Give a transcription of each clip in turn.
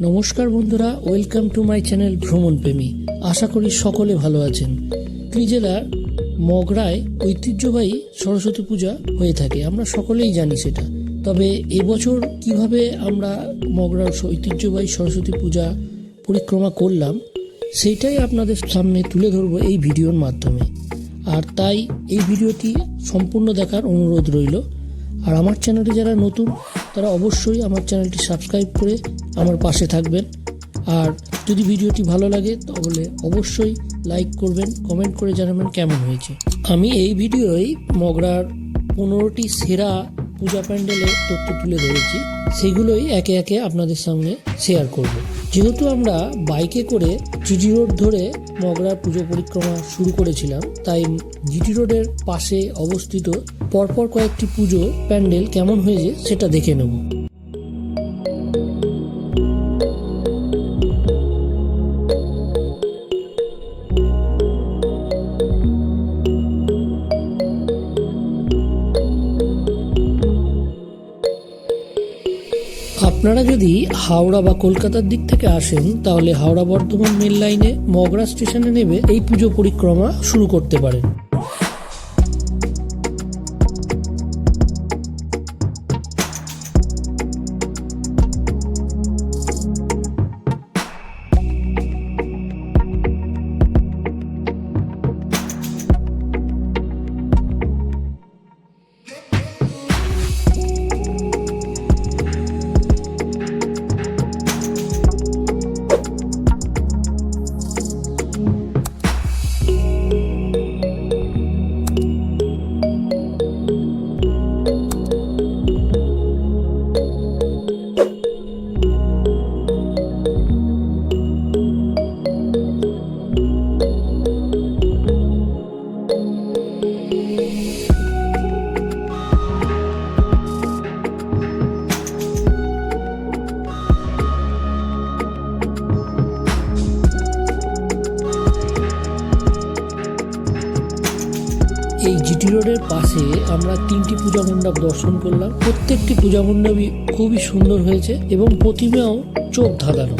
নমস্কার বন্ধুরা, welcome to my channel ভ্রমণ প্রেমী। আশা করি সকলে ভালো আছেন। হুগলি জেলার মগরায় ঐতিহ্যবাহী সরস্বতী পূজা হয়ে থাকে, আমরা সকলেই জানি সেটা। তবে এবছর কিভাবে আমরা মগরার ঐতিহ্যবাহী সরস্বতী পূজা পরিক্রমা করলাম সেইটাই আপনাদের সামনে তুলে ধরবো এই ভিডিওর মাধ্যমে। আর তাই এই ভিডিওটি সম্পূর্ণ দেখার অনুরোধ রইল। আর আমার চ্যানেলে যারা নতুন তারা অবশ্যই আমার চ্যানেলটি সাবস্ক্রাইব করে আমার পাশে থাকবেন। আর যদি ভিডিওটি ভালো লাগে তাহলে অবশ্যই লাইক করবেন, কমেন্ট করে জানাবেন কেমন হয়েছে। আমি এই ভিডিওয় মগরার 15টি সেরা পূজা প্যান্ডেলের তথ্য তুলে ধরেছি, সেগুলোই একে একে আপনাদের সামনে শেয়ার করব। যেহেতু আমরা বাইকে করে জিটি রোড ধরে মগরার পুজো পরিক্রমা শুরু করেছিলাম, তাই জিটি রোডের পাশে অবস্থিত পরপর কয়েকটি পুজো প্যান্ডেল কেমন হয়েছে সেটা দেখে নেব। আপনারা যদি হাওড়া বা কলকাতার দিক থেকে আসেন তাহলে হাওড়া বর্ধমান মেল লাইনে মগরা স্টেশনে নেমে এই পুজো পরিক্রমা শুরু করতে পারেন। এই জিটি রোডের পাশে আমরা 3টি পূজা মণ্ডপ দর্শন করলাম। প্রত্যেকটি পূজা মণ্ডপই খুবই সুন্দর হয়েছে এবং প্রতিমাও চোখ ধাঁধানো।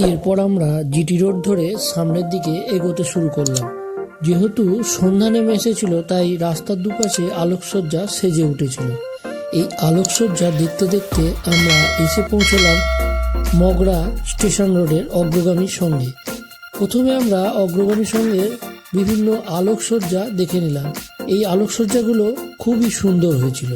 এরপর আমরা জিটি রোড ধরে সামনের দিকে এগোতে শুরু করলাম। যেহেতু সন্ধ্যা নেমে এসেছিল তাই রাস্তার দুপাশে আলোকসজ্জা সেজে উঠেছিল। এই আলোকসজ্জা দেখতে দেখতে আমরা এসে পৌঁছলাম মগরা স্টেশন রোডের অগ্রগামীর সঙ্গে। প্রথমে আমরা অগ্রগামীর সঙ্গে বিভিন্ন আলোকসজ্জা দেখে নিলাম। এই আলোকসজ্জাগুলো খুবই সুন্দর হয়েছিল।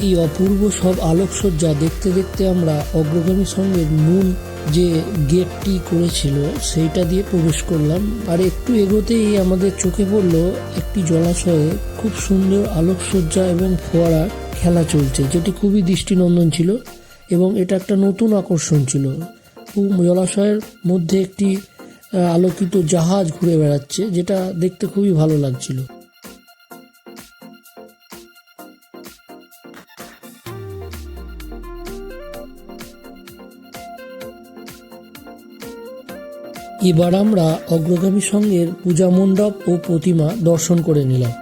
এই অপূর্ব সব আলোকসজ্জা দেখতে দেখতে আমরা অগ্রগামী সঙ্গের মূল যে গেটটি করেছিল সেইটা দিয়ে প্রবেশ করলাম। আর একটু এগোতেই আমাদের চোখে পড়লো একটি জলাশয়ে খুব সুন্দর আলোকসজ্জা এবং ফোয়ারা খেলা চলছে, যেটি খুবই দৃষ্টিনন্দন ছিল এবং এটা একটা নতুন আকর্ষণ ছিল। জলাশয়ের মধ্যে একটি আলোকিত জাহাজ ঘুরে বেড়াচ্ছে, যেটা দেখতে খুবই ভালো লাগছিল। এবার আমরা অগ্রগামী সঙ্গের পূজা মণ্ডপ ও প্রতিমা দর্শন করে নিলাম।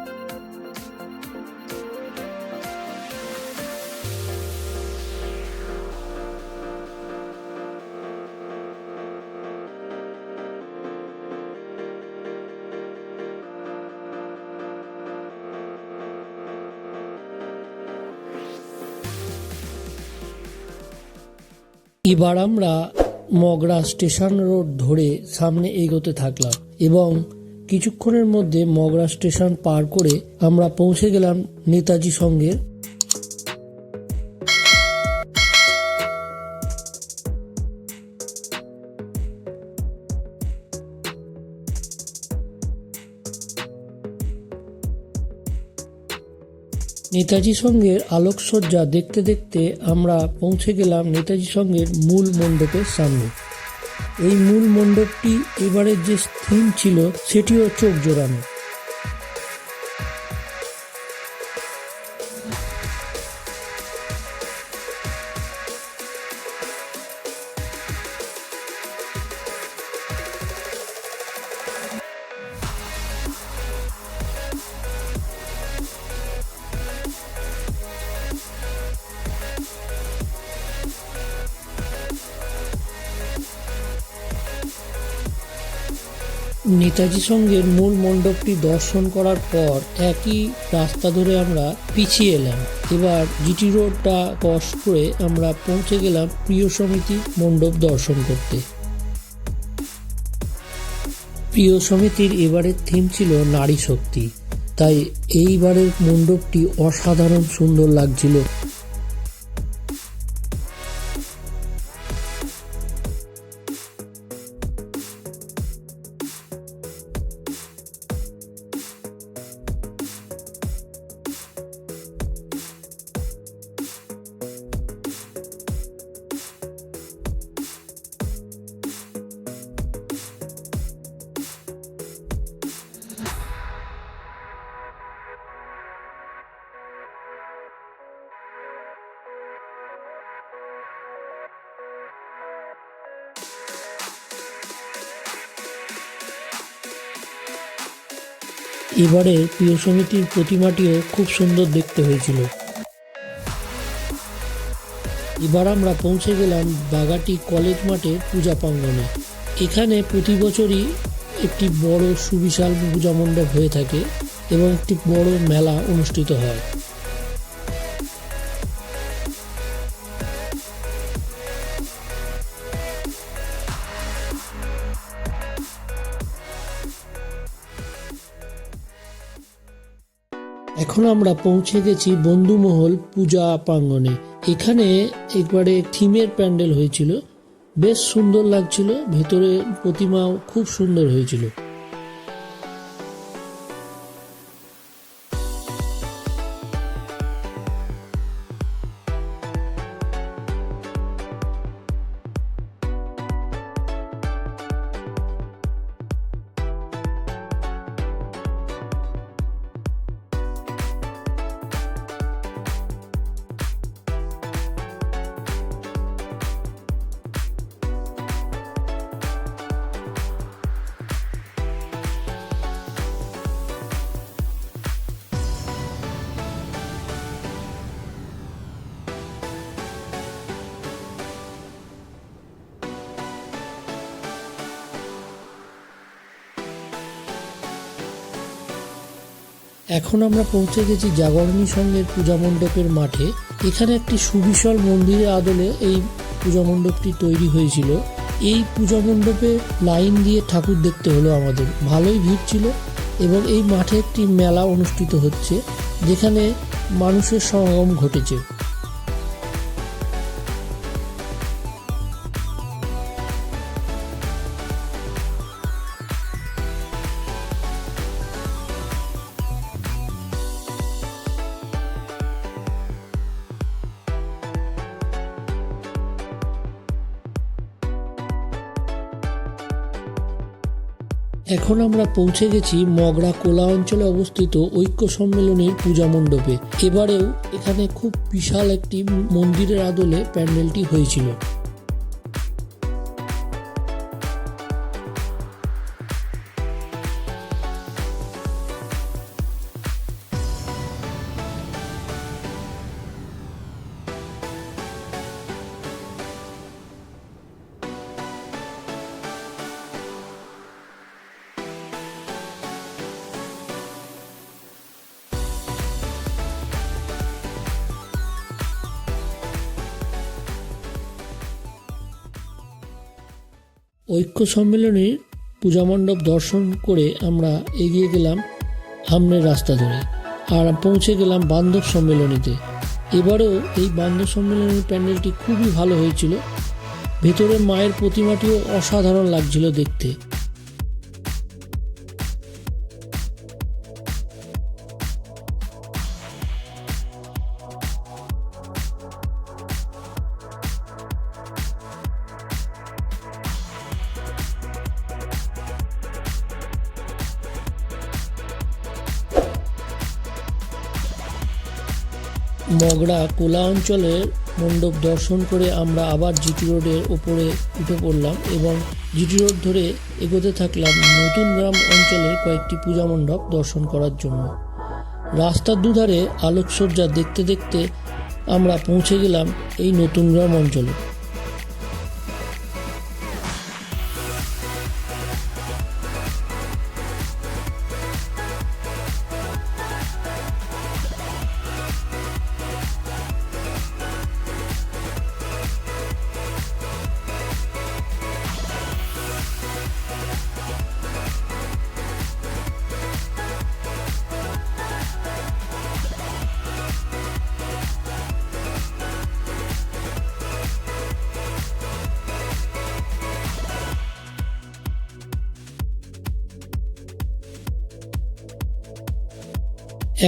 এবার আমরা মগরা স্টেশন রোড ধরে সামনে এগোতে থাকলাম এবং কিছুক্ষণের মধ্যে মগরা স্টেশন পার করে আমরা পৌঁছে গেলাম নেতাজি সংঘের। নেতাজি সংঘের আলোকসজ্জা দেখতে দেখতে আমরা পৌঁছে গেলাম নেতাজি সংঘের মূল মণ্ডপের সামনে। এই মূল মণ্ডপটি এবারের যে থিম ছিল সেটিও চোখ জোড়ানো। নেতাজি সংঘের মূল মণ্ডপটি দর্শন করার পর একই রাস্তা ধরে আমরা পিছিয়ে এলাম। এবার জিটি রোডটা ক্রস করে আমরা পৌঁছে গেলাম প্রিয় সমিতি মণ্ডপ দর্শন করতে। প্রিয় সমিতির এবারের থিম ছিল নারী শক্তি, তাই এইবারের মণ্ডপটি অসাধারণ সুন্দর লাগছিল। এবারে প্রিয় সমিতির প্রতিমাটিও খুব সুন্দর দেখতে হয়েছিল। এবার আমরা পৌঁছে গেলাম বাগাটি কলেজ মাঠের পূজা প্রাঙ্গণে। এখানে প্রতি বছরই একটি বড় সুবিশাল পূজা মণ্ডপ হয়ে থাকে এবং একটি বড় মেলা অনুষ্ঠিত হয়। এখন আমরা পৌঁছে গেছি বন্ধুমহল পূজা প্রাঙ্গণে। এখানে একবারে থিমের প্যান্ডেল হয়েছিল, বেশ সুন্দর লাগছিল, ভেতরে প্রতিমাও খুব সুন্দর হয়েছিল। এখন আমরা পৌঁছে গেছি জাগরণী সংঘের পূজা মণ্ডপের মাঠে। এখানে একটি সুবিশাল মন্দিরের আদলে এই পূজা মণ্ডপটি তৈরি হয়েছিল। এই পূজা মণ্ডপে লাইন দিয়ে ঠাকুর দেখতে হলো আমাদের, ভালোই ভিড় ছিল এবং এই মাঠে একটি মেলা অনুষ্ঠিত হচ্ছে যেখানে মানুষের সমাগম ঘটেছে। এখন আমরা পৌঁছে গেছি মগরা কোলা অঞ্চলে অবস্থিত ঐক্য সম্মেলনের পূজা মণ্ডপে। এবারেও এখানে খুব বিশাল একটি মন্দিরের আদলে প্যান্ডেলটি হয়েছিল। ঐক্য সম্মেলনীর পূজা মণ্ডপ দর্শন করে আমরা এগিয়ে গেলাম সামনের রাস্তা ধরে আর পৌঁছে গেলাম বান্ধব সম্মেলনীতে। এবারেও এই বান্ধব সম্মেলনীর প্যান্ডেলটি খুবই ভালো হয়েছিল। ভেতরে মায়ের প্রতিমাটিও অসাধারণ লাগছিল দেখতে। মগরা কোলা অঞ্চলের মণ্ডপ দর্শন করে আমরা আবার জিটি রোডের ওপরে উঠে পড়লাম এবং জিটি রোড ধরে এগোতে থাকলাম নতুন গ্রাম অঞ্চলের কয়েকটি পূজা মণ্ডপ দর্শন করার জন্য। রাস্তার দুধারে আলোকসজ্জা দেখতে দেখতে আমরা পৌঁছে গেলাম এই নতুন গ্রাম অঞ্চলে।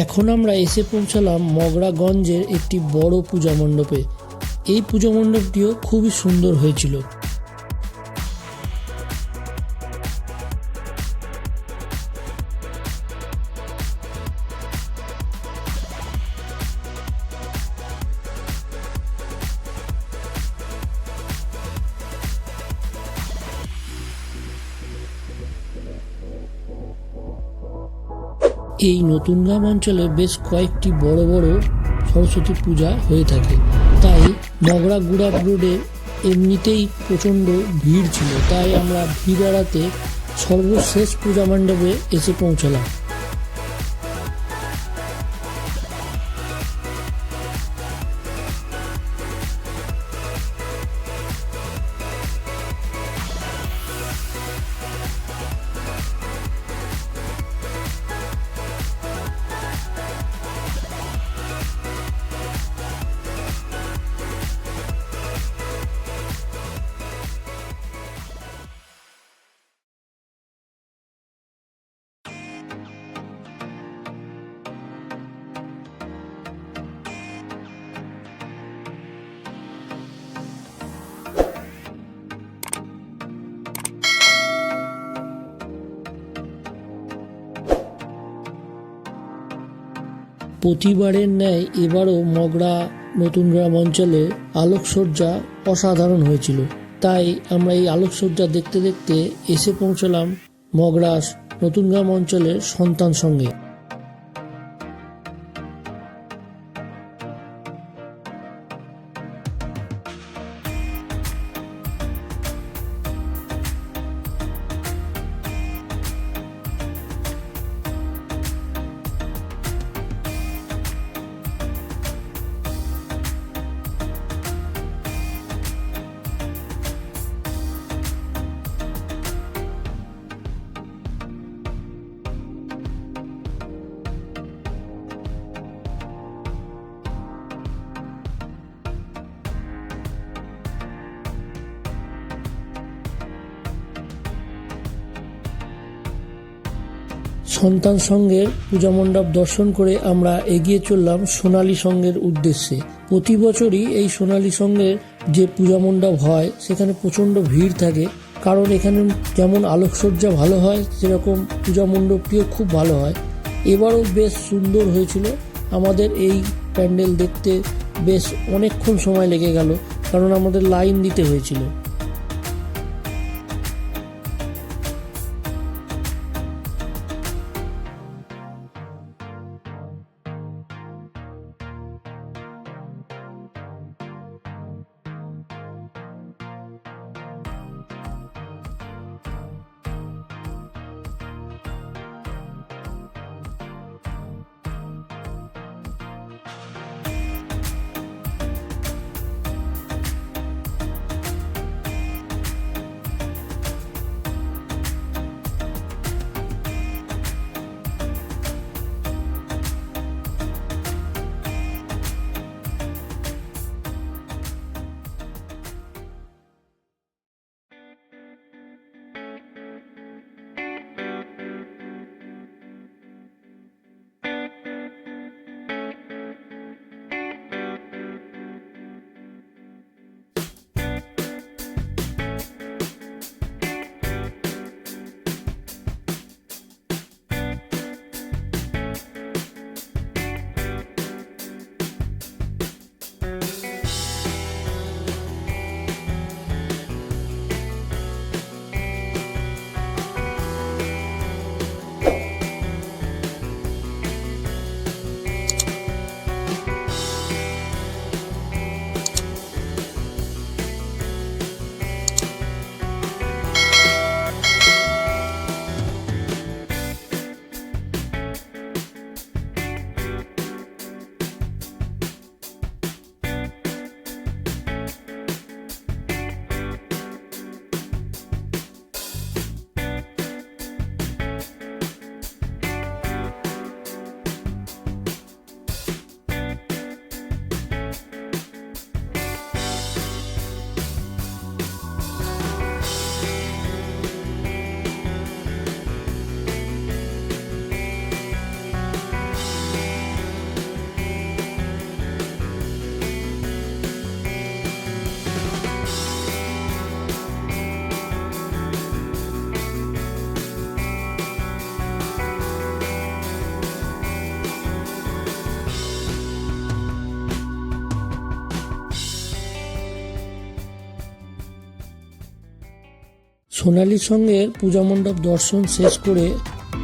এখন আমরা এসে পৌঁছালাম মগরাগঞ্জের একটি বড় পূজা মণ্ডপে। এই পূজা মণ্ডপটিও খুবই সুন্দর হয়েছিল। এই নতুন গ্রাম অঞ্চলে বেশ কয়েকটি বড় বড় সরস্বতী পূজা হয়ে থাকে, তাই মগরা গুড়াপ রোডে এমনিতেই প্রচণ্ড ভিড় ছিল। তাই আমরা ভিড় এড়াতে সর্বশেষ পূজা মণ্ডপে এসে পৌঁছলাম। প্রতিবারের ন্যায় এবারও মগরা নতুন গ্রাম অঞ্চলে আলোকসজ্জা অসাধারণ হয়েছিল। তাই আমরা এই আলোকসজ্জা দেখতে দেখতে এসে পৌঁছলাম মগরা নতুন গ্রাম অঞ্চলের সন্তান সঙ্গে। সন্তান সঙ্গের পূজা মণ্ডপ দর্শন করে আমরা এগিয়ে চললাম সোনালী সঙ্গের উদ্দেশ্যে। প্রতি বছরই এই সোনালী সঙ্গের যে পূজা মণ্ডপ হয় সেখানে প্রচণ্ড ভিড় থাকে, কারণ এখানে যেমন আলোকসজ্জা ভালো হয় সেরকম পূজা মণ্ডপটিও খুব ভালো হয়। এবারও বেশ সুন্দর হয়েছিল। আমাদের এই প্যান্ডেল দেখতে বেশ অনেকক্ষণ সময় লেগে গেল, কারণ আমাদের লাইন দিতে হয়েছিল। সোনালী সঙ্গের পূজা মণ্ডপ দর্শন শেষ করে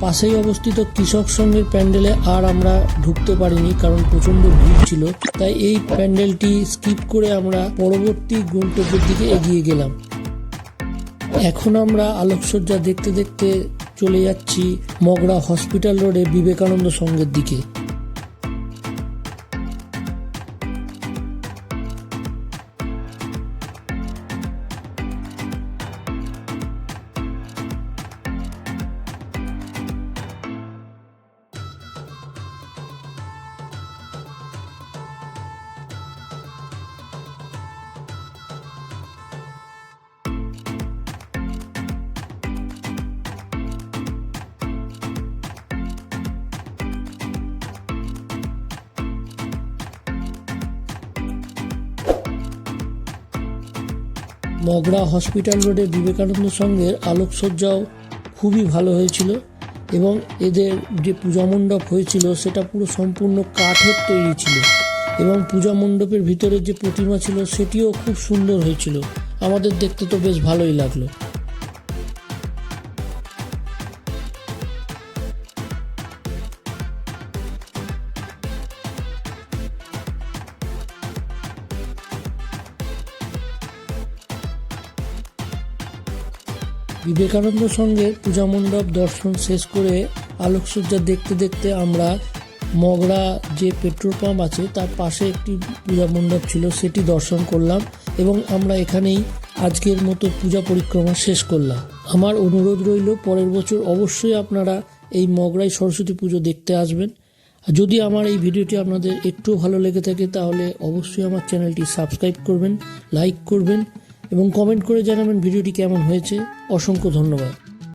পাশেই অবস্থিত কৃষক সঙ্গের প্যান্ডেলে আর আমরা ঢুকতে পারিনি, কারণ প্রচণ্ড ভিড় ছিল। তাই এই প্যান্ডেলটি স্কিপ করে আমরা পরবর্তী গন্তব্যের দিকে এগিয়ে গেলাম। এখন আমরা আলোকসজ্জা দেখতে দেখতে চলে যাচ্ছি মগরা হসপিটাল রোডে বিবেকানন্দ সঙ্গের দিকে। মগরা হসপিটাল রোডে বিবেকানন্দ সঙ্গের আলোকসজ্জাও খুবই ভালো হয়েছিল এবং এদের যে পূজা মণ্ডপ হয়েছিল সেটা পুরো সম্পূর্ণ কাঠের তৈরি ছিল এবং পূজা মণ্ডপের ভিতরে যে প্রতিমা ছিল সেটিও খুব সুন্দর হয়েছিল। আমাদের দেখতে তো বেশ ভালোই লাগলো। বিবেকানন্দ সঙ্গের পূজা মণ্ডপ দর্শন শেষ করে আলোকসজ্জা দেখতে দেখতে আমরা মগরা যে পেট্রোল পাম্প আছে তার পাশে একটি পূজা মণ্ডপ ছিল সেটি দর্শন করলাম এবং আমরা এখানেই আজকের মতো পূজা পরিক্রমা শেষ করলাম। আমার অনুরোধ রইল পরের বছর অবশ্যই আপনারা এই মগরায় সরস্বতী পুজো দেখতে আসবেন। আর যদি আমার এই ভিডিওটি আপনাদের একটু ভালো লেগে থাকে তাহলে অবশ্যই আমার চ্যানেলটি সাবস্ক্রাইব করবেন, লাইক করবেন এবং কমেন্ট করে জানাবেন ভিডিওটি কেমন হয়েছে। অসংখ্য ধন্যবাদ।